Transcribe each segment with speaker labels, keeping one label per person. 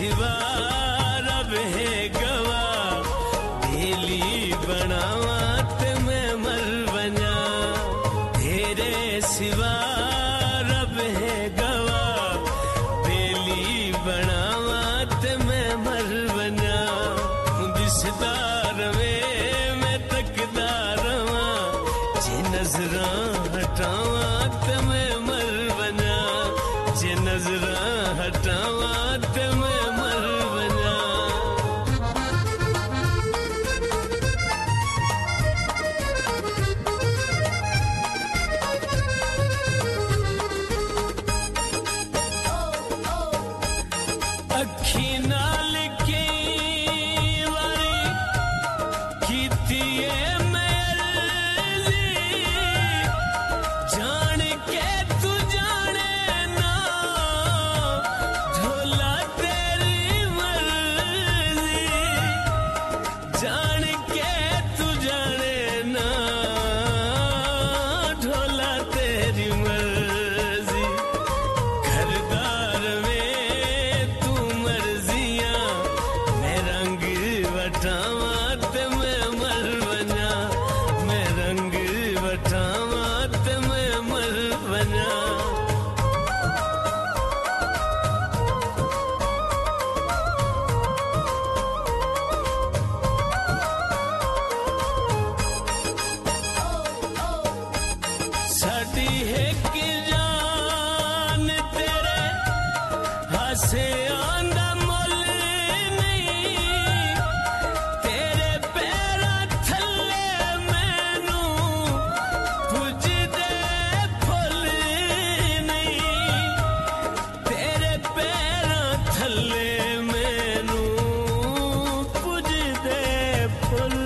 Speaker 1: सिवा रब है गवा बेली बनावा ते मैं मर बना तेरे सिवा रब है गवा बेली बनावा ते मैं मर बना दिसदा रवे मैं तकदा रवा जे नजरां हटावा ते मैं मर बना जे नजरां हटावा ते मैं मर बना अखी नाल की वारी कीती जान के तू जाने ना ढोला तेरी मर्जी जान के तू जाने ना ढोला तेरी मर्जी घरदार में तू मर्जियां मैं रंग वटावा ते मैं मर बना मैं रंग वटावा ते मैं मर बना साडी है कि जान तेरे हासे आंदा मुल नहीं तेरे पैरां थल्ले मैनू पुजदे फुल नहीं तेरे पैरां थल्ले मैनू पुजदे फुल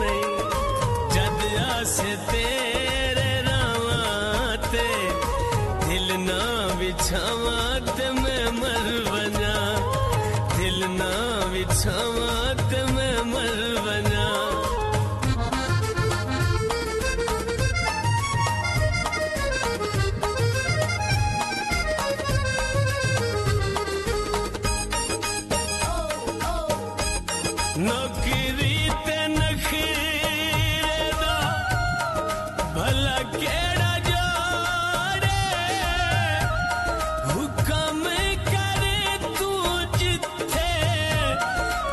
Speaker 1: नहीं जद आसे तेरे रावां ते दिल ना बिछावा ते मैं मर बना दिल ना बिछावा ते मैं मर बना नौकरी ते नखीरे दा भला केड़ा जोड़े हुक्म करे तू जिथे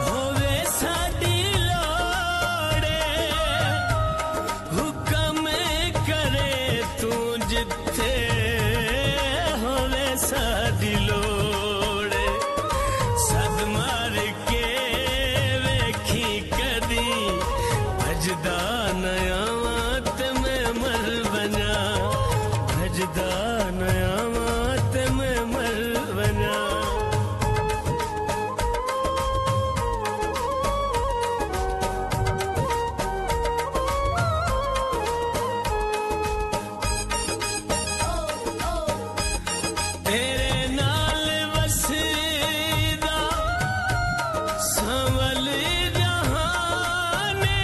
Speaker 1: होवे साडी लोड़े हुक्म करे तू जिथे होवे साडी लोड़े सद मार के वेखी कदी भजदा नयावा ते मैं मर बना भजदा नयावा ते मैं मर बना तेरे नाल वसदा संवल जहाने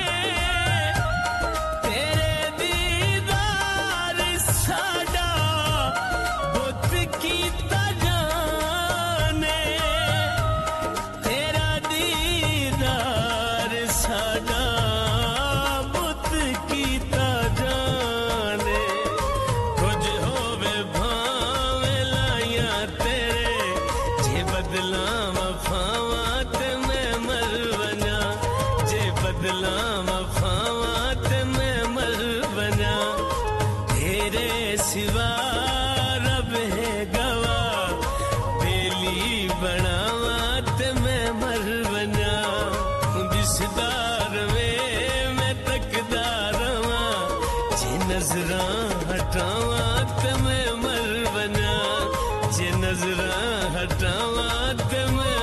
Speaker 1: तेरे दीदार साडा बुत कीता जाने तेरा दीदार साडा बुत कीता जाने कुछ होवे भावें लाइयां तेरे जे बदला वफावा ते मैं मर बना जे बदला वफावा ते मैं मर बना तेरे सिवा रब है गवा बेली बनावा ते मैं मर बना दिसदा रवे मैं तकदा रवा जे नजरां हटावा ते मैं मर बना जे नजरां हटावा ते मैं